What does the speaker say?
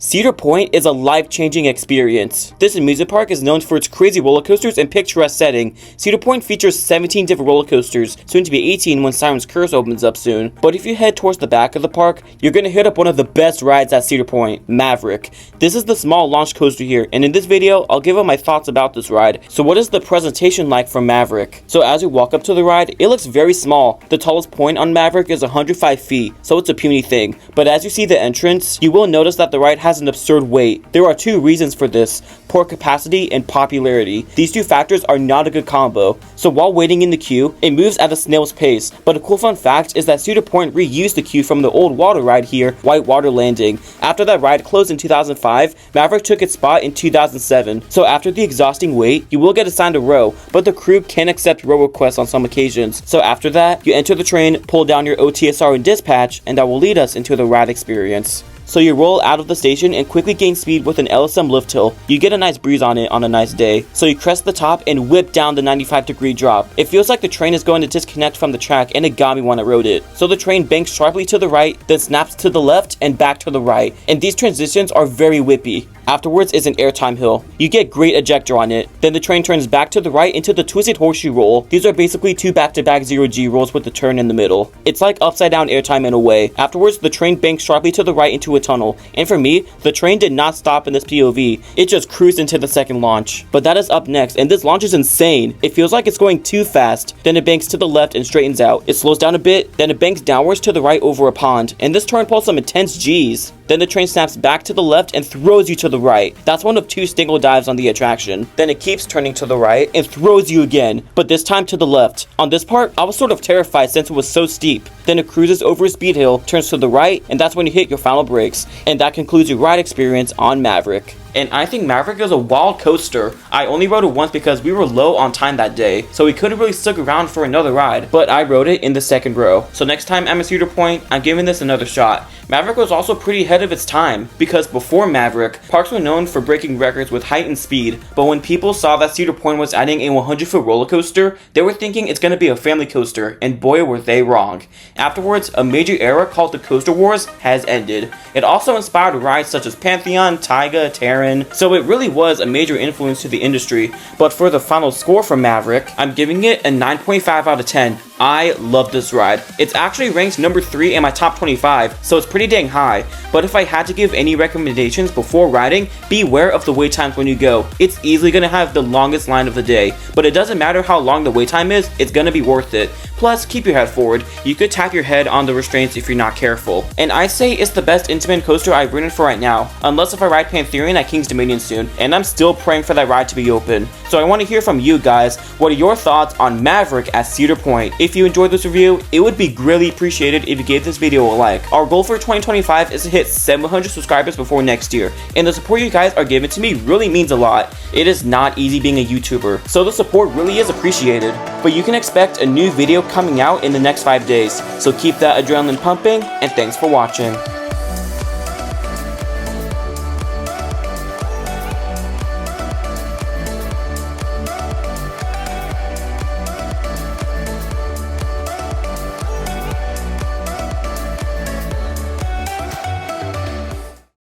Cedar Point is a life-changing experience. This amusement park is known for its crazy roller coasters and picturesque setting. Cedar Point features 17 different roller coasters, soon to be 18 when Siren's Curse opens up soon. But if you head towards the back of the park, you're gonna hit up one of the best rides at Cedar Point, Maverick. This is the small launch coaster here, and in this video, I'll give up my thoughts about this ride. So what is the presentation like for Maverick? So as you walk up to the ride, it looks very small. The tallest point on Maverick is 105 feet, so it's a puny thing. But as you see the entrance, you will notice that the ride has an absurd weight. There are two reasons for this: poor capacity and popularity. These two factors are not a good combo. So while waiting in the queue, it moves at a snail's pace. But a cool fun fact is that Cedar Point reused the queue from the old water ride here, Whitewater Landing. After that ride closed in 2005, Maverick took its spot in 2007. So after the exhausting wait, you will get assigned a row, but the crew can accept row requests on some occasions. So after that, you enter the train, pull down your OTSR and dispatch, and that will lead us into the ride experience. So you roll out of the station and quickly gain speed with an LSM lift hill. You get a nice breeze on it on a nice day. So you crest the top and whip down the 95-degree drop. It feels like the train is going to disconnect from the track, and it got me when I rode it. So the train banks sharply to the right, then snaps to the left and back to the right. And these transitions are very whippy. Afterwards is an airtime hill. You get great ejector on it. Then the train turns back to the right into the twisted horseshoe roll. These are basically two back-to-back 0G rolls with the turn in the middle. It's like upside down airtime in a way. Afterwards, the train banks sharply to the right into a tunnel. And for me, the train did not stop in this POV. It just cruised into the second launch. But that is up next, and this launch is insane. It feels like it's going too fast. Then it banks to the left and straightens out. It slows down a bit, then it banks downwards to the right over a pond. And this turn pulls some intense G's. Then the train snaps back to the left and throws you to the right. That's one of two single dives on the attraction. Then it keeps turning to the right and throws you again, but this time to the left. On this part, I was sort of terrified since it was so steep. Then it cruises over a speed hill, turns to the right, and that's when you hit your final brakes. And that concludes your ride experience on Maverick. And I think Maverick is a wild coaster. I only rode it once because we were low on time that day, so we couldn't really stick around for another ride, but I rode it in the second row. So next time I'm at Cedar Point, I'm giving this another shot. Maverick was also pretty ahead of its time, because before Maverick, parks were known for breaking records with height and speed, but when people saw that Cedar Point was adding a 100-foot roller coaster, they were thinking it's gonna be a family coaster, and boy were they wrong. Afterwards, a major era called the Coaster Wars has ended. It also inspired rides such as Pantheon, Taiga, Terran, so it really was a major influence to the industry. But for the final score from Maverick, I'm giving it a 9.5 out of 10. I love this ride. It's actually ranked number 3 in my top 25, so it's pretty dang high. But if I had to give any recommendations before riding, beware of the wait times when you go. It's easily gonna have the longest line of the day, but it doesn't matter how long the wait time is, it's gonna be worth it. Plus, keep your head forward. You could tap your head on the restraints if you're not careful. And I say it's the best intimate coaster I've ridden for right now, unless if I ride Pantherian at King's Dominion soon, and I'm still praying for that ride to be open. So I want to hear from you guys. What are your thoughts on Maverick at Cedar Point? If you enjoyed this review, it would be greatly appreciated if you gave this video a like. Our goal for 2025 is to hit 700 subscribers before next year, and the support you guys are giving to me really means a lot. It is not easy being a YouTuber, so the support really is appreciated. But you can expect a new video coming out in the next 5 days, so keep that adrenaline pumping, and thanks for watching.